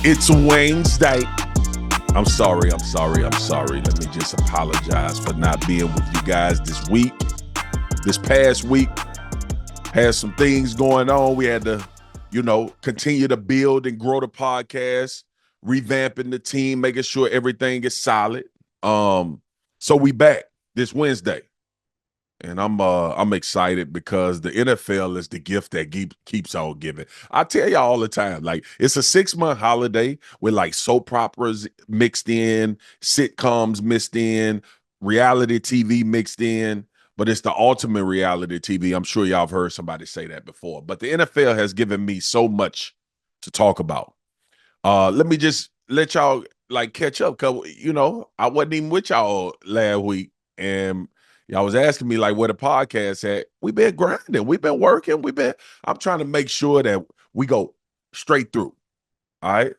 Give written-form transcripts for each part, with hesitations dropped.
It's Wednesday. I'm sorry. Let me just apologize for not being with you guys this week. This past week had some things going on. We had to, continue to build and grow the podcast, revamping the team, making sure everything is solid. So we back this Wednesday. And I'm excited because the NFL is the gift that keeps on giving. I tell y'all all the time, like it's a 6-month holiday with like soap operas mixed in, sitcoms mixed in, reality TV mixed in, but it's the ultimate reality TV. I'm sure y'all have heard somebody say that before. But the NFL has given me so much to talk about. Let me just let y'all like catch up because I wasn't even with y'all last week, and y'all was asking me like where the podcast at. We've been grinding, we've been working, I'm trying to make sure that we go straight through. All right.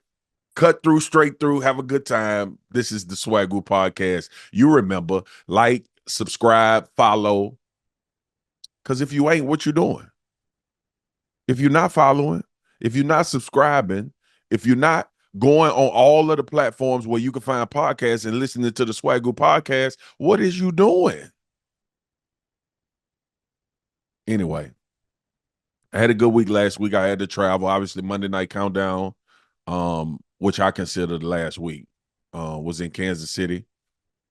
Cut through, straight through, have a good time. This is the Swagu podcast. You remember, like, subscribe, follow. Because if you ain't, what you doing? If you're not following, if you're not subscribing, if you're not going on all of the platforms where you can find podcasts and listening to the Swagu podcast, what is you doing? Anyway, I had a good week last week. I had to travel. Obviously, Monday Night Countdown, which I consider the last week, was in Kansas City.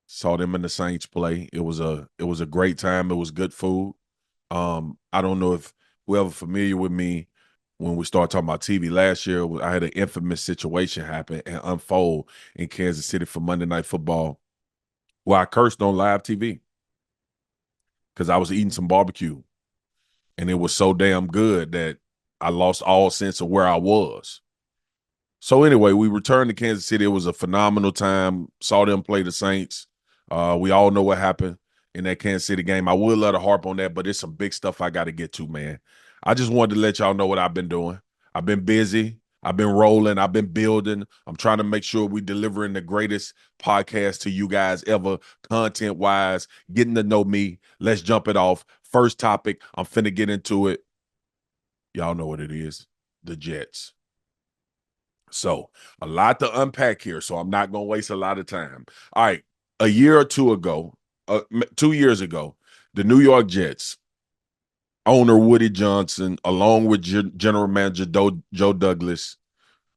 Saw them and the Saints play. It was a great time. It was good food. I don't know if whoever familiar with me when we started talking about TV last year, I had an infamous situation happen and unfold in Kansas City for Monday Night Football where I cursed on live TV because I was eating some barbecue. And it was so damn good that I lost all sense of where I was. So anyway, we returned to Kansas City. It was a phenomenal time. Saw them play the Saints. We all know what happened in that Kansas City game. I would love to harp on that, but it's some big stuff I got to get to, man. I just wanted to let y'all know what I've been doing. I've been busy. I've been rolling. I've been building. I'm trying to make sure we're delivering the greatest podcast to you guys ever, content-wise, getting to know me. Let's jump it off. First topic, I'm finna get into it. Y'all know what it is, the Jets. So a lot to unpack here, so I'm not going to waste a lot of time. All right, a year or two ago, 2 years ago, the New York Jets, owner Woody Johnson, along with general manager Joe Douglas,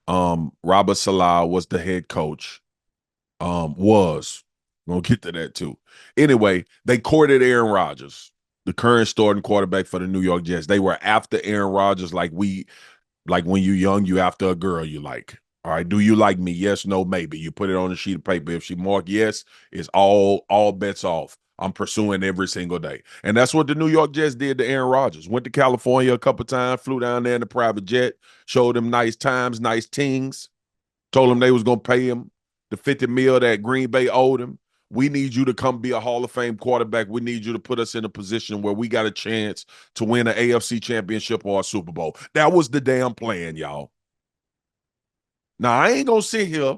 Robert Saleh was the head coach. We'll get to that too. Anyway, they courted Aaron Rodgers, the current starting quarterback for the New York Jets. They were after Aaron Rodgers like when you're young, you after a girl you like. All right, do you like me? Yes, no, maybe. You put it on a sheet of paper. If she mark yes, it's all bets off. I'm pursuing every single day. And that's what the New York Jets did to Aaron Rodgers. Went to California a couple times, flew down there in a private jet, showed him nice times, nice tings, told him they was going to pay him the $50 million that Green Bay owed him. We need you to come be a Hall of Fame quarterback. We need you to put us in a position where we got a chance to win an AFC championship or a Super Bowl. That was the damn plan, y'all. Now, I ain't going to sit here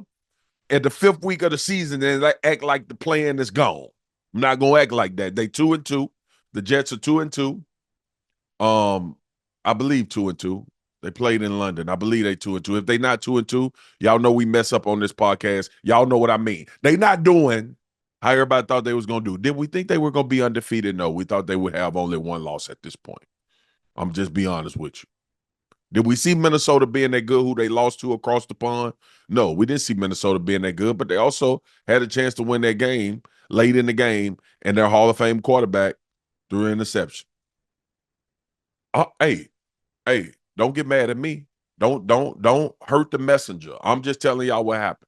at the 5th week of the season and act like the plan is gone. I'm not going to act like that. They 2-2. The Jets are 2-2. I believe 2-2. They played in London. I believe they 2-2. If they not 2-2, y'all know we mess up on this podcast. Y'all know what I mean. They not doing how everybody thought they was going to do. Did we think they were going to be undefeated? No, we thought they would have only one loss at this point. I'm just be honest with you. Did we see Minnesota being that good who they lost to across the pond? No, we didn't see Minnesota being that good, but they also had a chance to win that game late in the game, and their Hall of Fame quarterback threw an interception. Hey, don't get mad at me. Don't hurt the messenger. I'm just telling y'all what happened.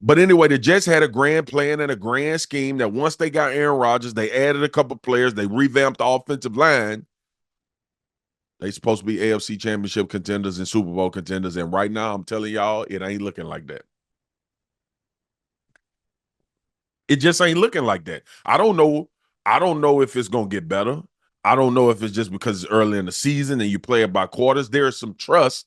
But anyway, the Jets had a grand plan and a grand scheme that once they got Aaron Rodgers, they added a couple players, they revamped the offensive line. They supposed to be AFC championship contenders and Super Bowl contenders. And right now, I'm telling y'all, it ain't looking like that. It just ain't looking like that. I don't know if it's going to get better. I don't know if it's just because it's early in the season and you play it by quarters. There's some trust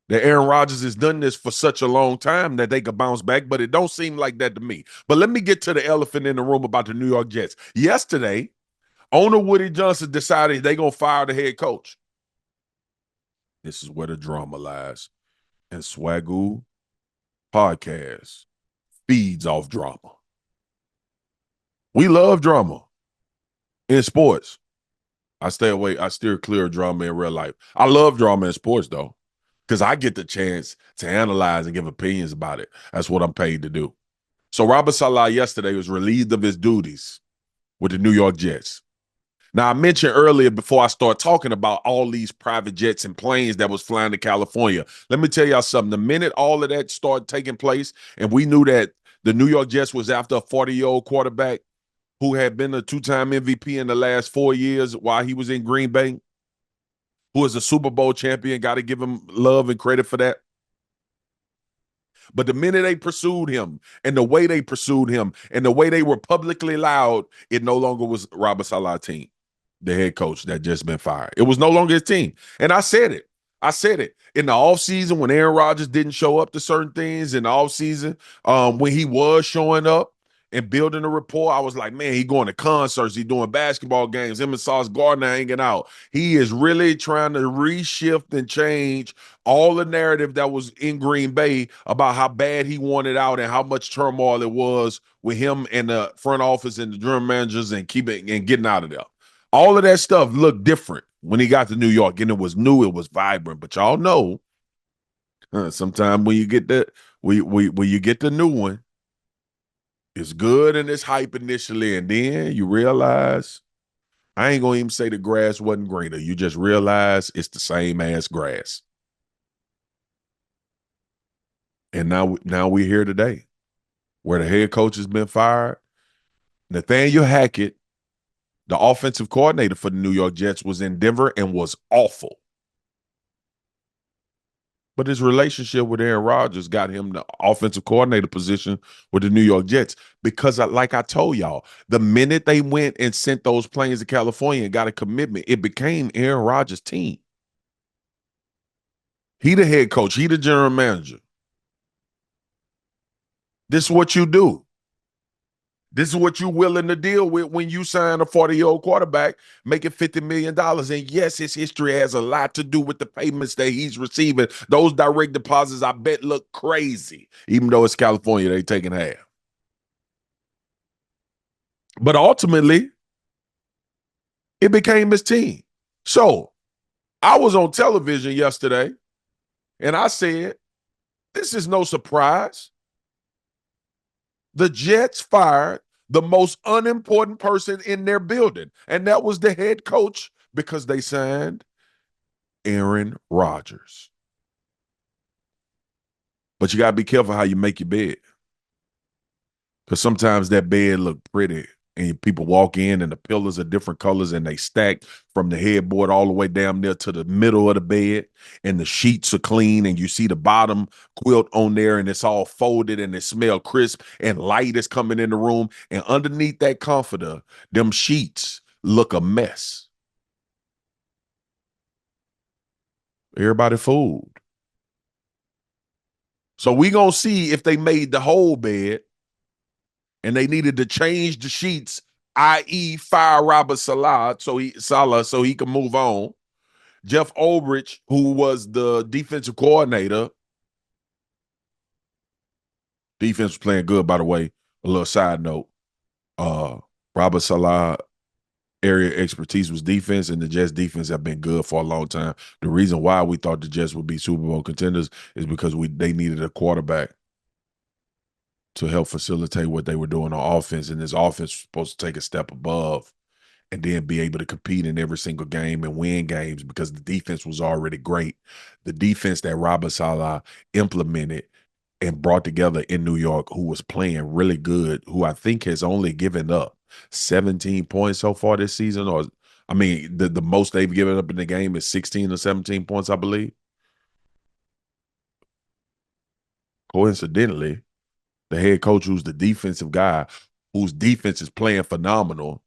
that Aaron Rodgers has done this for such a long time that they could bounce back, but it don't seem like that to me. But let me get to the elephant in the room about the New York Jets. Yesterday, owner Woody Johnson decided they're going to fire the head coach. This is where the drama lies. and Swagu podcast feeds off drama. We love drama in sports. I stay away. I steer clear of drama in real life. I love drama in sports, though, because I get the chance to analyze and give opinions about it. That's what I'm paid to do. So Robert Saleh yesterday was relieved of his duties with the New York Jets. Now, I mentioned earlier before I start talking about all these private jets and planes that was flying to California. Let me tell y'all something. The minute all of that started taking place, and we knew that the New York Jets was after a 40-year-old quarterback who had been a two-time MVP in the last 4 years while he was in Green Bay, who is a Super Bowl champion, got to give him love and credit for that. But the minute they pursued him and the way they pursued him and the way they were publicly loud, it no longer was Robert Saleh's team, the head coach that just been fired. It was no longer his team. And I said it. I said it. In the offseason, when Aaron Rodgers didn't show up to certain things, in the offseason, when he was showing up and building a rapport, I was like, man, he going to concerts, he doing basketball games, him and Sauce Gardner hanging out. He is really trying to reshift and change all the narrative that was in Green Bay about how bad he wanted out and how much turmoil it was with him and the front office and the general managers and keeping and getting out of there. All of that stuff looked different when he got to New York, and it was new, it was vibrant. But y'all know, sometimes when you get when you get the new one, it's good and it's hype initially, and then you realize I ain't gonna even say the grass wasn't greener. You just realize it's the same ass grass. And now we're here today, where the head coach has been fired. Nathaniel Hackett, the offensive coordinator for the New York Jets, was in Denver and was awful. But his relationship with Aaron Rodgers got him the offensive coordinator position with the New York Jets because, like I told y'all, the minute they went and sent those planes to California and got a commitment, it became Aaron Rodgers' team. He the head coach. He the general manager. This is what you do. This is what you're willing to deal with when you sign a 40-year-old quarterback making $50 million. And yes, his history has a lot to do with the payments that he's receiving. Those direct deposits, I bet, look crazy, even though it's California, they taking half. But ultimately, it became his team. So I was on television yesterday, and I said, this is no surprise. The Jets fired the most unimportant person in their building, and that was the head coach because they signed Aaron Rodgers. But you got to be careful how you make your bed, because sometimes that bed look pretty and people walk in and the pillars are different colors and they stack from the headboard all the way down there to the middle of the bed, and the sheets are clean and you see the bottom quilt on there and it's all folded and it smells crisp and light is coming in the room, and underneath that comforter, them sheets look a mess. Everybody fooled. So we gonna see if they made the whole bed and they needed to change the sheets, i.e., fire Robert Saleh so he can move on. Jeff Ulbrich, who was the defensive coordinator, defense was playing good, by the way. A little side note: Robert Saleh area expertise was defense, and the Jets defense have been good for a long time. The reason why we thought the Jets would be Super Bowl contenders is because they needed a quarterback to help facilitate what they were doing on offense, and this offense was supposed to take a step above and then be able to compete in every single game and win games because the defense was already great. The defense that Robert Saleh implemented and brought together in New York, who was playing really good, who I think has only given up 17 points so far this season, or I mean, the most they've given up in the game is 16 or 17 points, I believe. Coincidentally, the head coach, who's the defensive guy, whose defense is playing phenomenal,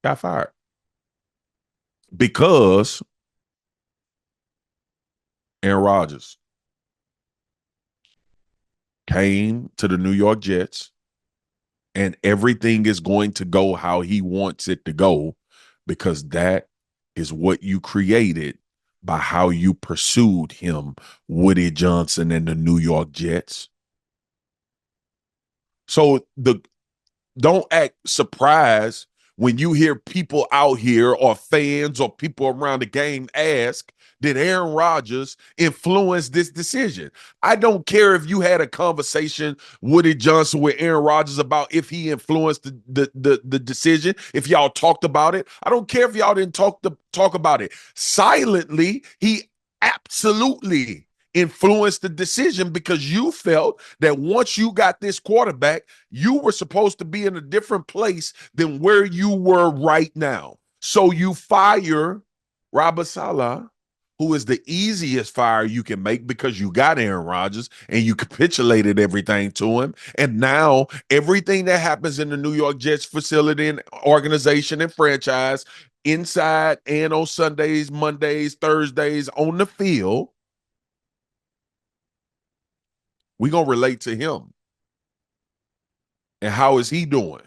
got fired because Aaron Rodgers came to the New York Jets and everything is going to go how he wants it to go because that is what you created by how you pursued him, Woody Johnson and the New York Jets. So don't act surprised when you hear people out here or fans or people around the game ask, did Aaron Rodgers influence this decision? I don't care if you had a conversation, Woody Johnson, with Aaron Rodgers about if he influenced the decision, if y'all talked about it. I don't care if y'all didn't talk about it. Silently, he absolutely influenced the decision because you felt that once you got this quarterback, you were supposed to be in a different place than where you were right now. So you fire Robert Saleh, who is the easiest fire you can make because you got Aaron Rodgers and you capitulated everything to him. And now everything that happens in the New York Jets facility and organization and franchise, inside and on Sundays, Mondays, Thursdays on the field, we're going to relate to him. And how is he doing?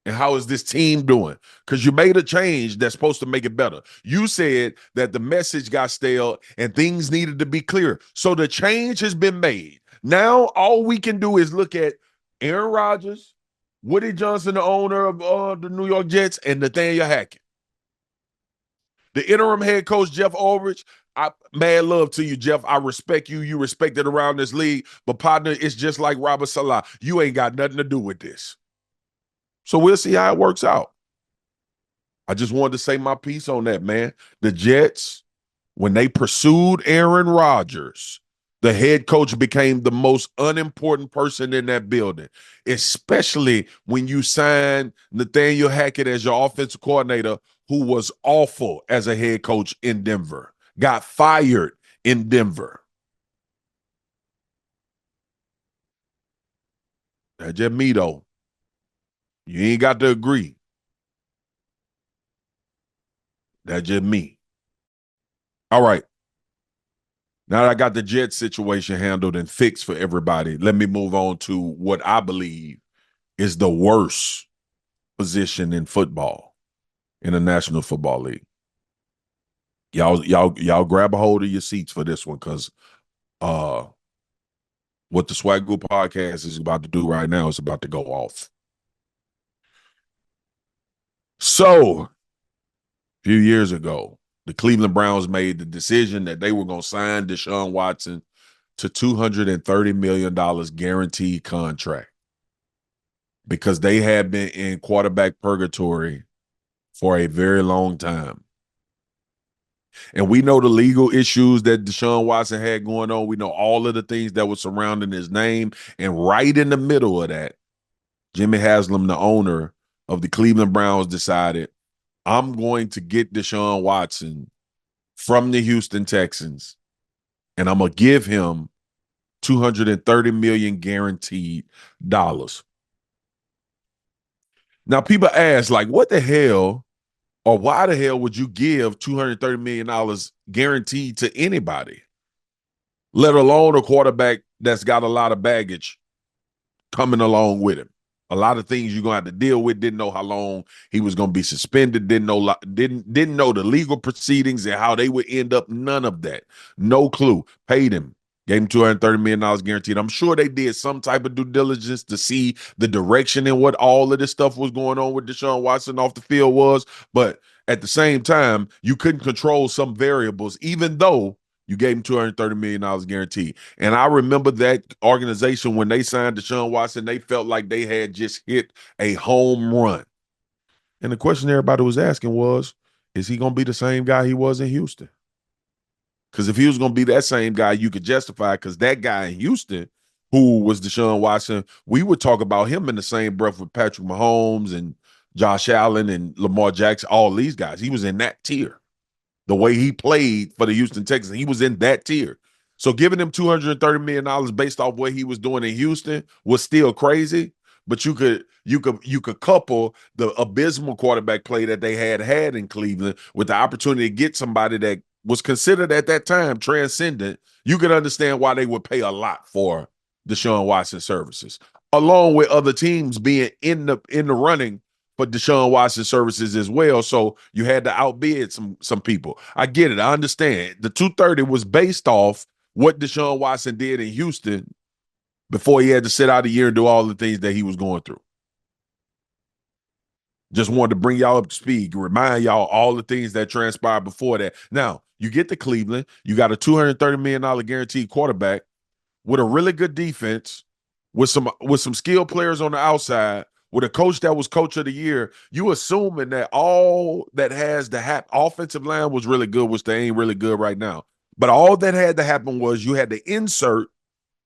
And how is this team doing? Because you made a change that's supposed to make it better. You said that the message got stale and things needed to be clear. So the change has been made. Now all we can do is look at Aaron Rodgers, Woody Johnson, the owner of the New York Jets, and Nathaniel Hackett. The interim head coach, Jeff Ulrich, mad love to you, Jeff. I respect you. You respected around this league. But, partner, it's just like Robert Saleh. You ain't got nothing to do with this. So we'll see how it works out. I just wanted to say my piece on that, man. The Jets, when they pursued Aaron Rodgers, the head coach became the most unimportant person in that building, especially when you signed Nathaniel Hackett as your offensive coordinator, who was awful as a head coach in Denver, got fired in Denver. That's just me, though. You ain't got to agree. That's just me. All right. Now that I got the Jets situation handled and fixed for everybody, let me move on to what I believe is the worst position in football, in the National Football League. Y'all grab a hold of your seats for this one, because what the Swagu podcast is about to do right now is about to go off. So, a few years ago, the Cleveland Browns made the decision that they were going to sign Deshaun Watson to $230 million guaranteed contract because they had been in quarterback purgatory for a very long time. And we know the legal issues that Deshaun Watson had going on. We know all of the things that were surrounding his name. And right in the middle of that, Jimmy Haslam, the owner of the Cleveland Browns, decided, I'm going to get Deshaun Watson from the Houston Texans, and I'm going to give him $230 million guaranteed dollars. Now, people ask, like, what the hell, or why the hell would you give $230 million guaranteed to anybody, let alone a quarterback that's got a lot of baggage coming along with him? A lot of things you're gonna have to deal with. Didn't know how long he was gonna be suspended. Didn't know the legal proceedings and how they would end up. None of that. No clue. Paid him. Gave him $230 million guaranteed. I'm sure they did some type of due diligence to see the direction and what all of this stuff was going on with Deshaun Watson off the field was. But at the same time, you couldn't control some variables, even though you gave him $230 million guaranteed. And I remember that organization, when they signed Deshaun Watson, they felt like they had just hit a home run. And the question everybody was asking was, is he going to be the same guy he was in Houston? Because if he was going to be that same guy, you could justify, because that guy in Houston, who was Deshaun Watson, we would talk about him in the same breath with Patrick Mahomes and Josh Allen and Lamar Jackson, all these guys. He was in that tier. The way he played for the Houston Texans, he was in that tier. So giving him $230 million based off what he was doing in Houston was still crazy. But you could couple the abysmal quarterback play that they had in Cleveland with the opportunity to get somebody that was considered at that time transcendent. You could understand why they would pay a lot for Deshaun Watson services, along with other teams being in the running for Deshaun Watson services as well. So you had to outbid some people. I get it. I understand. The 230 was based off what Deshaun Watson did in Houston before he had to sit out a year and do all the things that he was going through. Just wanted to bring y'all up to speed, remind y'all all the things that transpired before that. Now, you get to Cleveland, you got a $230 million guaranteed quarterback with a really good defense, with some skilled players on the outside, with a coach that was coach of the year. You assuming that all that has to happen, offensive line was really good, which they ain't really good right now. But all that had to happen was you had to insert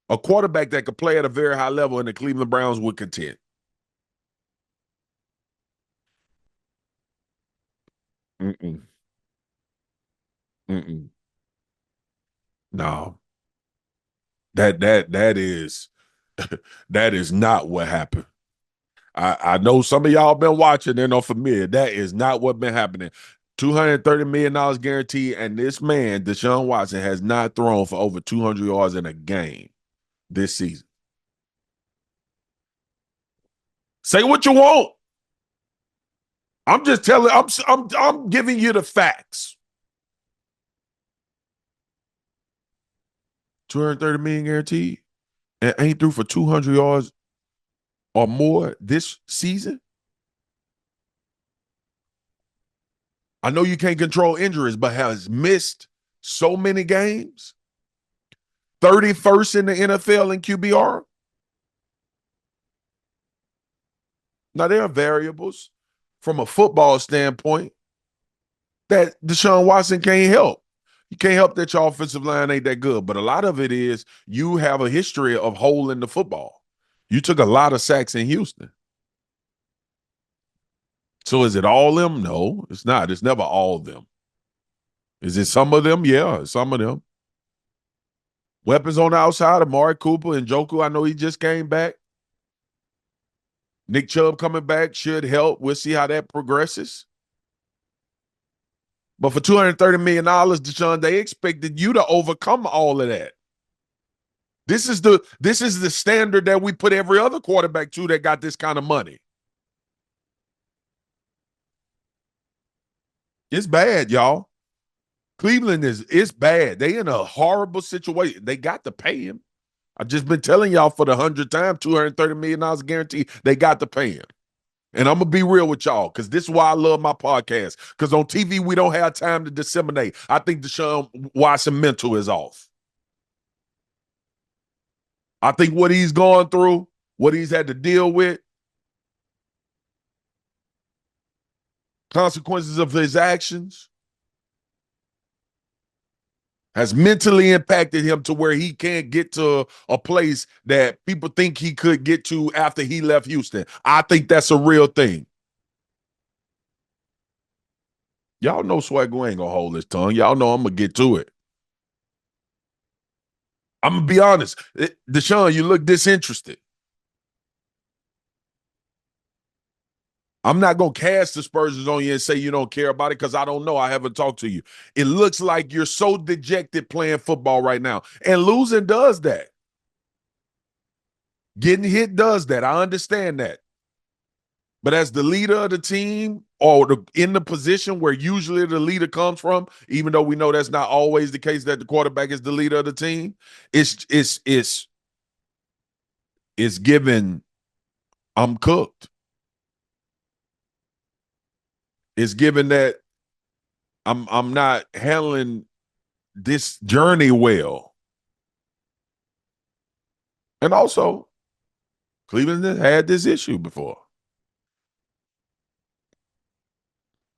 a quarterback that could play at a very high level, and the Cleveland Browns would contend. Mm-mm. Mm-mm. No, that is that is not what happened. I know some of y'all been watching and are familiar. That is not what been happening. $230 million guaranteed, and this man, Deshaun Watson, has not thrown for over 200 yards in a game this season. Say what you want. I'm just telling. I'm giving you the facts. 230 million guaranteed, and ain't through for 200 yards or more this season. I know you can't control injuries, but has missed so many games. 31st in the NFL in QBR. Now, there are variables from a football standpoint that Deshaun Watson can't help. You can't help that your offensive line ain't that good, but a lot of it is you have a history of holding the football. You took a lot of sacks in Houston. So is it all them? No, it's not. It's never all of them. Is it some of them? Yeah, some of them. Weapons on the outside, Amari Cooper and Joku. I know he just came back. Nick Chubb coming back should help. We'll see how that progresses. But for $230 million, Deshaun, they expected you to overcome all of that. This is the standard that we put every other quarterback to that got this kind of money. It's bad, y'all. Cleveland it's bad. They in a horrible situation. They got to pay him. I've just been telling y'all for the 100th time, $230 million guarantee. They got to pay him. And I'm going to be real with y'all because this is why I love my podcast. Because on TV, we don't have time to disseminate. I think Deshaun Watson mental is off. I think what he's gone through, what he's had to deal with, consequences of his actions, has mentally impacted him to where he can't get to a place that people think he could get to after he left Houston. I think that's a real thing. Y'all know Swagu ain't gonna hold his tongue. Y'all know I'm gonna get to it. I'm gonna be honest. Deshaun, you look disinterested. I'm not gonna cast aspersions on you and say you don't care about it because I don't know. I haven't talked to you. It looks like you're so dejected playing football right now. And losing does that. Getting hit does that. I understand that. But as the leader of the team or in the position where usually the leader comes from, even though we know that's not always the case that the quarterback is the leader of the team, it's given I'm cooked. It's given that I'm not handling this journey well. And also, Cleveland has had this issue before.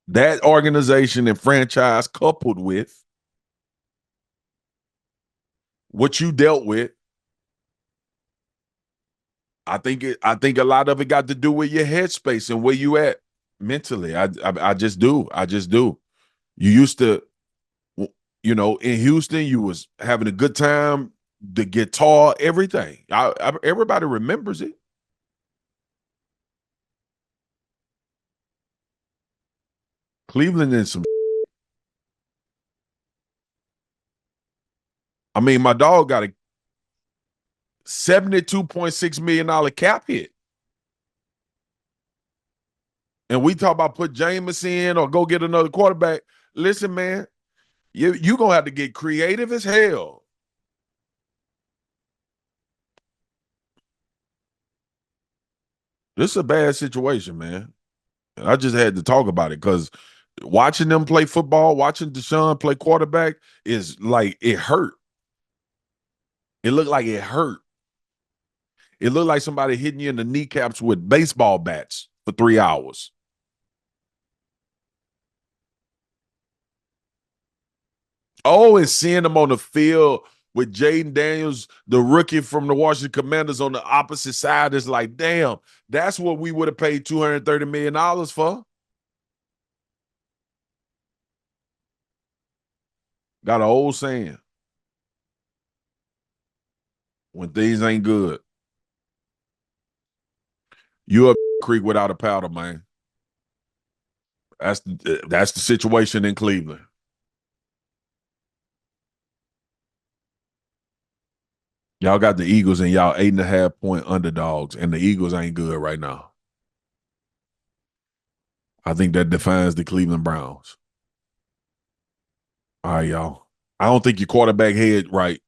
That organization and franchise coupled with what you dealt with, I think a lot of it got to do with your headspace and where you at mentally. I just do. I just do. You used to, in Houston, you was having a good time, the guitar, everything. Everybody remembers it. Cleveland and some. I mean, my dog got a $72.6 million cap hit. And we talk about put Jameis in or go get another quarterback. Listen, man, you going to have to get creative as hell. This is a bad situation, man. I just had to talk about it because watching them play football, watching Deshaun play quarterback is like it hurt. It looked like it hurt. It looked like somebody hitting you in the kneecaps with baseball bats for 3 hours. Oh, and seeing them on the field with Jaden Daniels, the rookie from the Washington Commanders, on the opposite side is like, damn, that's what we would have paid $230 million for. Got an old saying, when things ain't good, you a creek without a paddle, man. That's the situation in Cleveland. Y'all got the Eagles and y'all 8.5 point underdogs, and the Eagles ain't good right now. I think that defines the Cleveland Browns. All right, y'all. I don't think your quarterback head right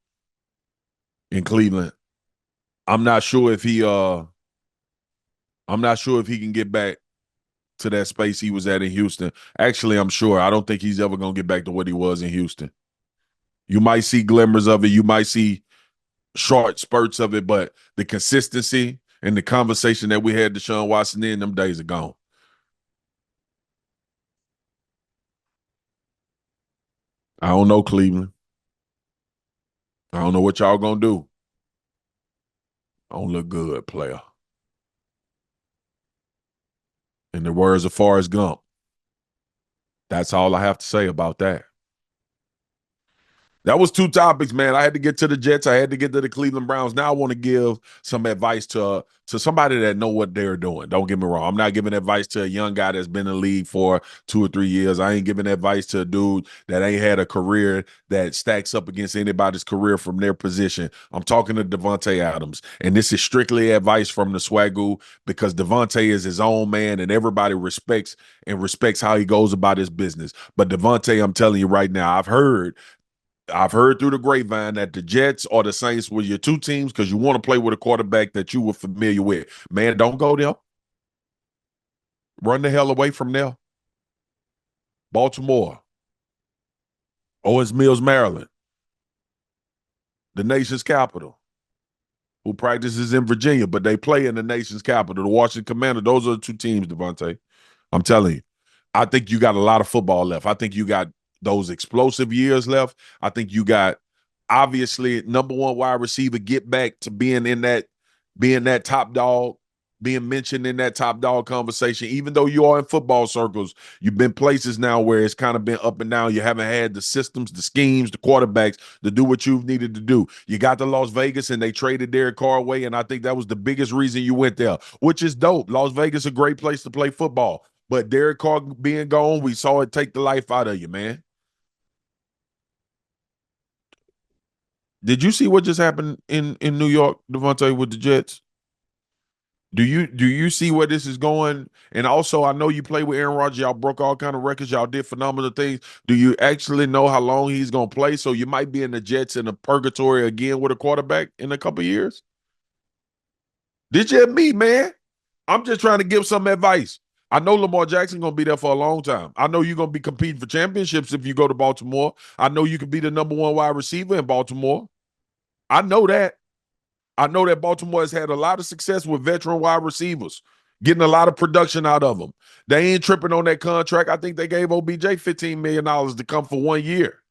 in Cleveland. I'm not sure if he can get back to that space he was at in Houston. Actually, I'm sure. I don't think he's ever gonna get back to what he was in Houston. You might see glimmers of it, you might see short spurts of it, but the consistency and the conversation that we had Deshaun Watson in, them days are gone. I don't know, Cleveland. I don't know what y'all gonna do. I don't look good, player. In the words of Forrest Gump, that's all I have to say about that. That was two topics, man. I had to get to the Jets. I had to get to the Cleveland Browns. Now I want to give some advice to somebody that know what they're doing. Don't get me wrong. I'm not giving advice to a young guy that's been in the league for 2 or 3 years. I ain't giving advice to a dude that ain't had a career that stacks up against anybody's career from their position. I'm talking to Davante Adams, and this is strictly advice from the Swagu because Davante is his own man, and everybody respects how he goes about his business. But Davante, I'm telling you right now, I've heard through the grapevine that the Jets or the Saints were your two teams because you want to play with a quarterback that you were familiar with. Man, don't go there. Run the hell away from there. Baltimore, Owens Mills, Maryland, the nation's capital, who practices in Virginia, but they play in the nation's capital. The Washington Commanders, those are the two teams, Davante. I'm telling you. I think you got a lot of football left. I think you got those explosive years left. I think you got obviously number one wide receiver get back to being that top dog, being mentioned in that top dog conversation. Even though you are in football circles, you've been places now where it's kind of been up and down. You haven't had the systems, the schemes, the quarterbacks to do what you've needed to do. You got to Las Vegas and they traded Derek Carr away, and I think that was the biggest reason you went there, which is dope. Las Vegas is a great place to play football. But Derek Carr being gone, we saw it take the life out of you, man. Did you see what just happened in New York, Davante, with the Jets? Do you see where this is going? And also, I know you play with Aaron Rodgers. Y'all broke all kind of records. Y'all did phenomenal things. Do you actually know how long he's gonna play? So you might be in the Jets in a purgatory again with a quarterback in a couple years. Did you me, man? I'm just trying to give some advice. I know Lamar Jackson gonna be there for a long time. I know you're gonna be competing for championships if you go to Baltimore. I know you could be the number one wide receiver in Baltimore. I know that. I know that Baltimore has had a lot of success with veteran wide receivers, getting a lot of production out of them. They ain't tripping on that contract. I think they gave OBJ $15 million to come for 1 year.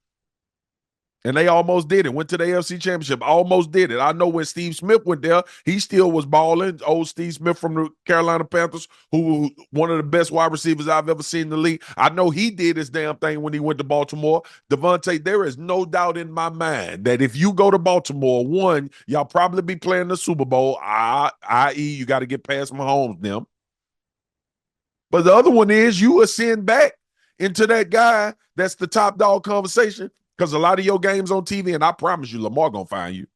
And they almost did it. Went to the AFC Championship. Almost did it. I know when Steve Smith went there, he still was balling. Old Steve Smith from the Carolina Panthers, who one of the best wide receivers I've ever seen in the league. I know he did his damn thing when he went to Baltimore. Davante, there is no doubt in my mind that if you go to Baltimore, one, y'all probably be playing the Super Bowl, i.e., you got to get past Mahomes them. But the other one is you ascend back into that guy that's the top dog conversation because a lot of your games on TV, and I promise you, Lamar gonna find you.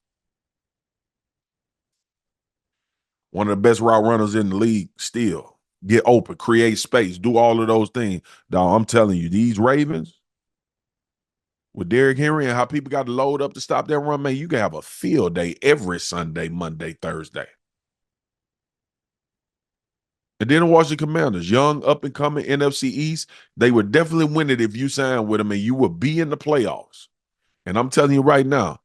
One of the best route runners in the league still. get open, create space, do all of those things. Dog, I'm telling you, these Ravens with Derrick Henry and how people got to load up to stop that run, man, you can have a field day every Sunday, Monday, Thursday. And then the Washington Commanders, young, up and coming NFC East, they would definitely win it if you signed with them and you would be in the playoffs. And I'm telling you right now,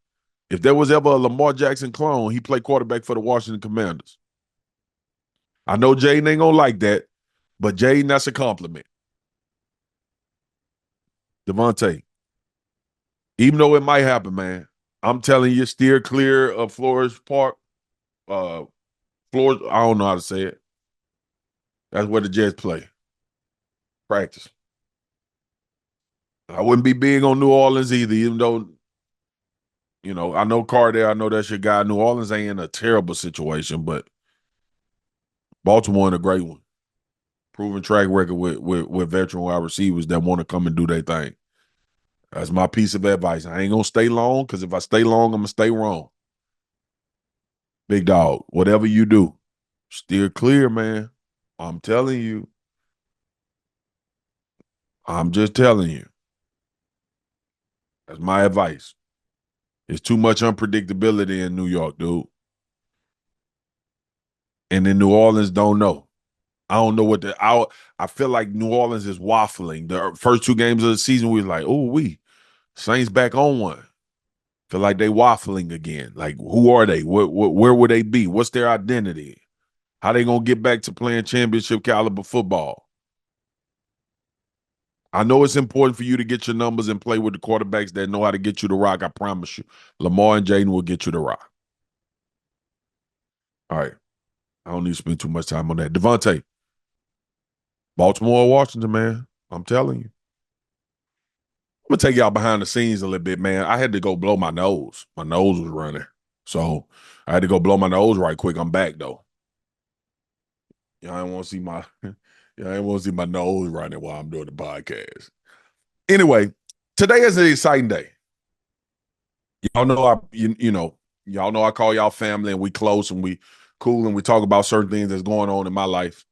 if there was ever a Lamar Jackson clone, he played quarterback for the Washington Commanders. I know Jaden ain't gonna like that, but Jaden, that's a compliment. Davante, even though it might happen, man, I'm telling you, steer clear of Flores Park. Uh, Flores, I don't know how to say it. That's where the Jets play. Practice. I wouldn't be big on New Orleans either, even though, I know Cardell, I know that's your guy. New Orleans ain't in a terrible situation, but Baltimore in a great one. Proven track record with veteran wide receivers that want to come and do their thing. That's my piece of advice. I ain't gonna stay long because if I stay long, I'm gonna stay wrong. Big dog, whatever you do, steer clear, man. I'm telling you. I'm just telling you. That's my advice. It's too much unpredictability in New York, dude. And in New Orleans, don't know. I don't know what I feel like New Orleans is waffling. The first two games of the season, we was like, Saints back on one. Feel like they waffling again. Like, who are they? Where would they be? What's their identity? How they gonna get back to playing championship caliber football? I know it's important for you to get your numbers and play with the quarterbacks that know how to get you to rock. I promise you. Lamar and Jaden will get you to rock. All right. I don't need to spend too much time on that. Davante, Baltimore or Washington, man. I'm telling you. I'm gonna take y'all behind the scenes a little bit, man. I had to go blow my nose. My nose was running. So I had to go blow my nose right quick. I'm back though. Y'all ain't want to see my y'all ain't want to see my nose running while I'm doing the podcast. Anyway, today is an exciting day. Y'all know y'all know I call y'all family and we close and we cool and we talk about certain things that's going on in my life.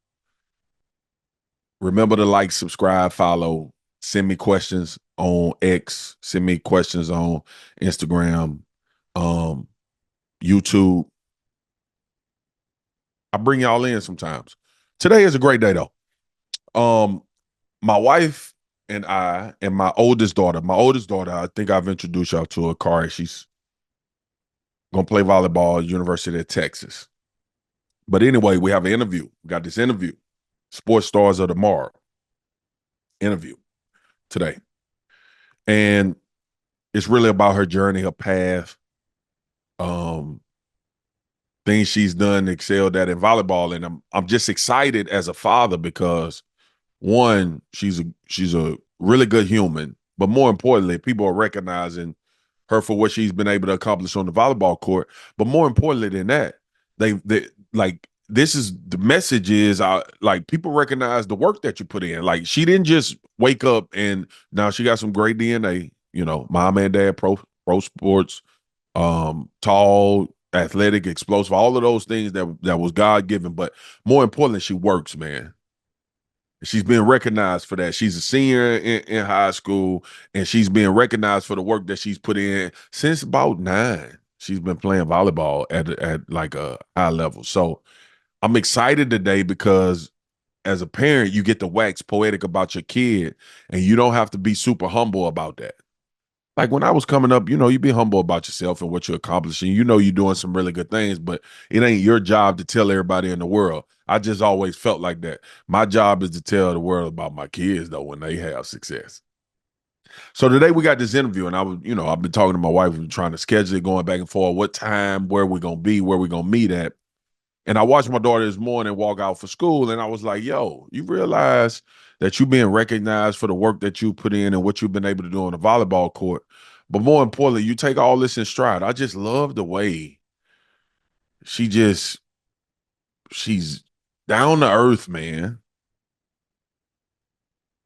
Remember to like, subscribe, follow, send me questions on X, send me questions on Instagram, YouTube. I bring y'all in sometimes. Today is a great day though. My wife and I and my oldest daughter, I think I've introduced y'all to her, Kari. She's gonna play volleyball at University of Texas. But anyway, we have an interview. We got this interview. Sports Stars of Tomorrow interview today. And it's really about her journey, her path, things she's done, excelled at in volleyball. And I'm just excited as a father because one, she's a really good human, but more importantly, people are recognizing her for what she's been able to accomplish on the volleyball court. But more importantly than that, they like this is the message is like people recognize the work that you put in. Like she didn't just wake up and now she got some great DNA, mom and dad, pro sports, tall, athletic, explosive, all of those things that was God given. But more importantly, she works, man. She's being recognized for that. She's a senior in high school, and she's being recognized for the work that she's put in since about 9. She's been playing volleyball at like a high level. So I'm excited today because as a parent, you get to wax poetic about your kid, and you don't have to be super humble about that. Like when I was coming up, you be humble about yourself and what you're accomplishing. You're doing some really good things, but it ain't your job to tell everybody in the world. I just always felt like that. My job is to tell the world about my kids, though, when they have success. So today we got this interview, and I've been talking to my wife. We're trying to schedule it, going back and forth, what time, where we're going to be, where we're going to meet at. And I watched my daughter this morning walk out for school, and I was like, yo, you realize that you're being recognized for the work that you put in and what you've been able to do on the volleyball court. But more importantly, you take all this in stride. I just love the way she's down to earth, man.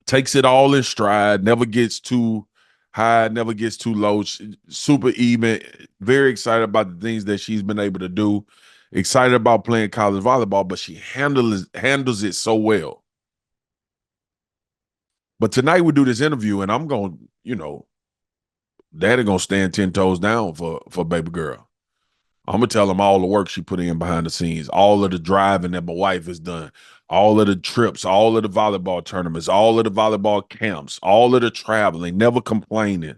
Takes it all in stride, never gets too high, never gets too low. Super even, very excited about the things that she's been able to do. excited about playing college volleyball, but she handles it so well. But tonight we do this interview, and I'm going, Daddy gonna stand 10 toes down for baby girl. I'm gonna tell him all the work she put in behind the scenes, all of the driving that my wife has done, all of the trips, all of the volleyball tournaments, all of the volleyball camps, all of the traveling, never complaining,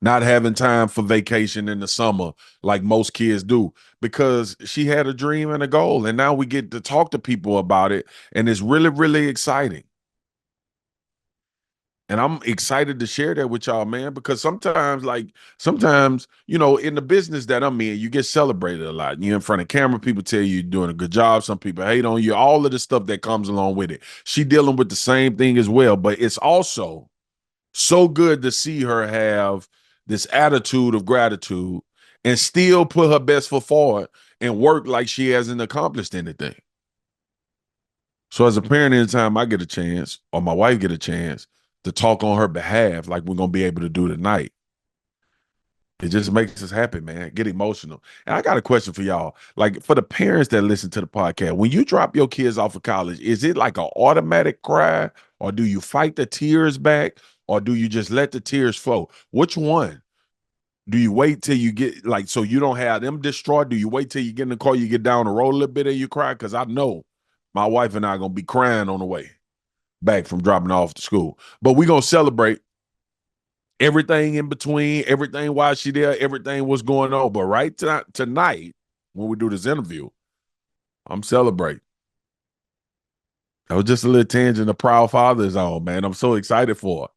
not having time for vacation in the summer like most kids do, because she had a dream and a goal, and now we get to talk to people about it, and it's really, really exciting. And I'm excited to share that with y'all, man, because sometimes, in the business that I'm in, you get celebrated a lot. You're in front of camera, people tell you you're doing a good job. Some people hate on you, all of the stuff that comes along with it. She dealing with the same thing as well, but it's also so good to see her have this attitude of gratitude and still put her best foot forward and work like she hasn't accomplished anything. So as a parent, anytime I get a chance or my wife get a chance to talk on her behalf, like we're gonna be able to do tonight, it just makes us happy, man. Get emotional. And I got a question for y'all. Like for the parents that listen to the podcast, when you drop your kids off of college, is it like an automatic cry, or do you fight the tears back, or do you just let the tears flow? Which one? Do you wait till you get like so you don't have them distraught? Do you wait till you get in the car, you get down the road a little bit and you cry? Because I know my wife and I are gonna be crying on the way back from dropping off to school. But we're gonna celebrate everything in between, everything while she there, everything was going on. But right tonight, when we do this interview, I'm celebrating. That was just a little tangent of Proud Fathers on, man. I'm so excited for it.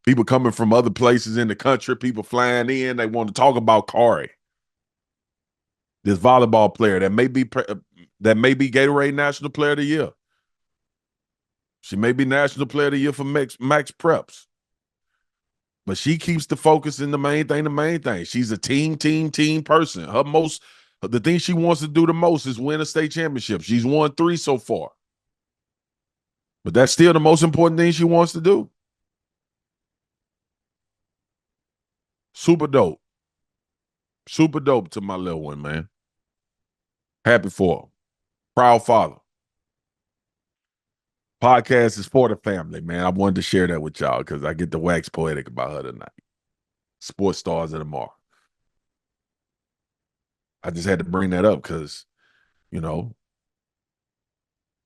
People coming from other places in the country, people flying in, they want to talk about Kari, this volleyball player that may be Gatorade National Player of the Year. She may be National Player of the Year for Max Preps. But she keeps the focus in the main thing, the main thing. She's a team person. The thing she wants to do the most is win a state championship. She's won 3 so far. But that's still the most important thing she wants to do. Super dope. Super dope to my little one, man. Happy for her. Proud father. Podcast is for the family, man. I wanted to share that with y'all because I get to wax poetic about her tonight. Sports stars of tomorrow. I just had to bring that up because, you know,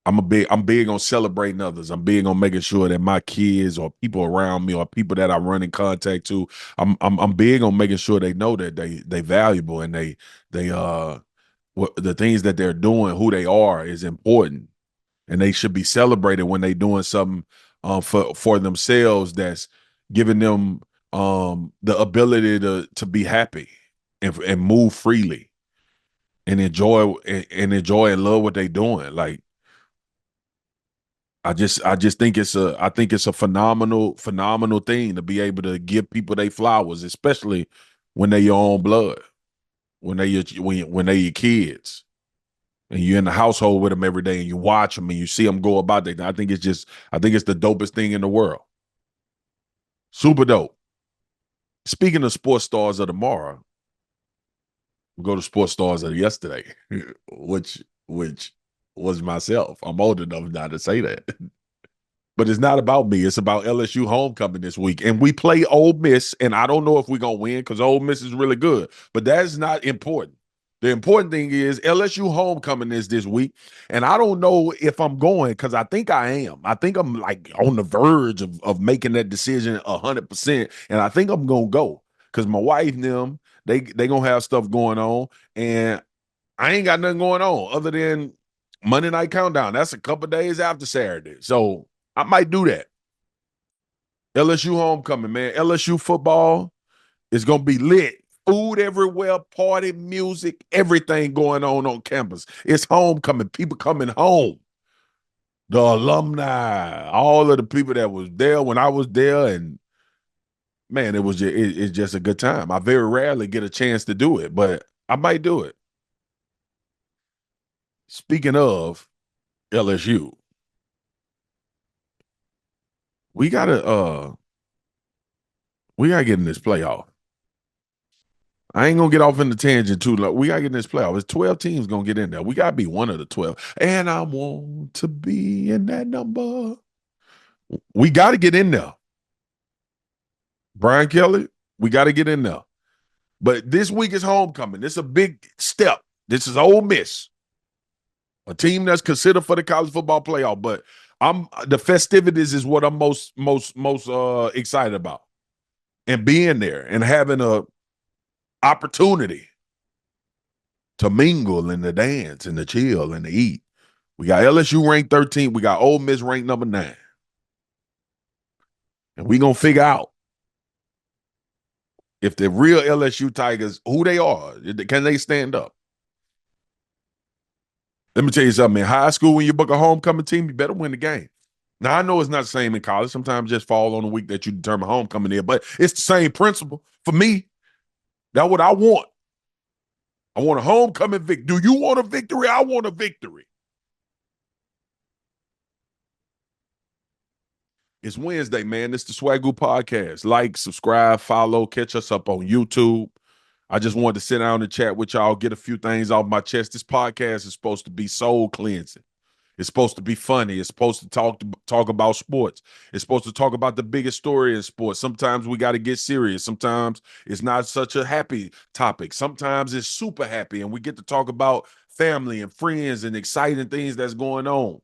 I'm big on celebrating others. I'm big on making sure that my kids or people around me or people that I run in contact to, I'm big on making sure they know that they valuable and they what the things that they're doing, who they are is important. And they should be celebrated when they doing something for themselves that's giving them the ability to be happy and move freely and enjoy and love what they doing. Like I just think it's a phenomenal thing to be able to give people their flowers, especially when they're your own blood, when they your kids, and you're in the household with them every day, and you watch them and you see them go about their. I think it's the dopest thing in the world. Super dope. Speaking of sports stars of tomorrow, we go to sports stars of yesterday, which was myself. I'm old enough now to say that. But it's not about me. It's about LSU homecoming this week. And we play Ole Miss, and I don't know if we're going to win because Ole Miss is really good. But that's not important. The important thing is LSU homecoming is this week. And I don't know if I'm going because I think I am. I think I'm like on the verge of making that decision 100%. And I think I'm going to go because my wife and them, they going to have stuff going on. And I ain't got nothing going on other than Monday Night Countdown. That's a couple days after Saturday. So I might do that. LSU homecoming, man. LSU football is going to be lit. Food everywhere, party, music, everything going on campus. It's homecoming. People coming home. The alumni, all of the people that was there when I was there, and man, it's just a good time. I very rarely get a chance to do it, but I might do it. Speaking of LSU, we gotta uh we gotta get in this playoff. I ain't gonna get off in the tangent too long. We gotta get in this playoff. It's 12 teams gonna get in there. We gotta be one of the 12. And I want to be in that number. We gotta get in there. Brian Kelly, we gotta get in there. But this week is homecoming. This is a big step. This is Ole Miss, a team that's considered for the college football playoff. But the festivities is what I'm most excited about, and being there and having a opportunity to mingle and to dance and to chill and to eat. We got LSU ranked 13. We got Ole Miss ranked number 9. And we're going to figure out if the real LSU Tigers, who they are, can they stand up? Let me tell you something. In high school, when you book a homecoming team, you better win the game. Now, I know it's not the same in college. Sometimes just fall on the week that you determine homecoming in, but it's the same principle. For me, that's what I want. I want a homecoming victory. Do you want a victory? I want a victory. It's Wednesday, man. It's the Swagu podcast. Like, subscribe, follow, catch us up on YouTube. I just wanted to sit down and chat with y'all, get a few things off my chest. This podcast is supposed to be soul cleansing. It's supposed to be funny. It's supposed to talk about sports. It's supposed to talk about the biggest story in sports. Sometimes we got to get serious. Sometimes it's not such a happy topic. Sometimes it's super happy, and we get to talk about family and friends and exciting things that's going on.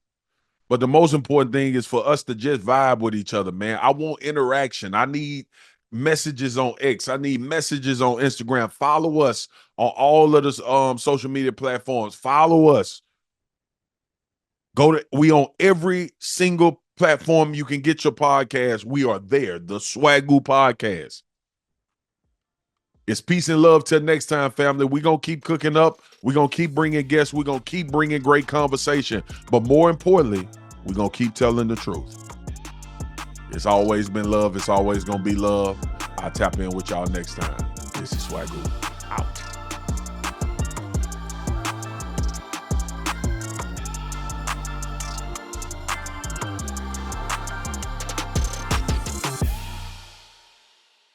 But the most important thing is for us to just vibe with each other, man. I want interaction. I need messages on X. I need messages on Instagram. Follow us on all of the social media platforms. Follow us. We on every single platform you can get your podcast. We are there. The Swagu Podcast. It's peace and love till next time, family. We're going to keep cooking up. We're going to keep bringing guests. We're going to keep bringing great conversation. But more importantly, we're going to keep telling the truth. It's always been love. It's always going to be love. I'll tap in with y'all next time. This is Swagu. Out.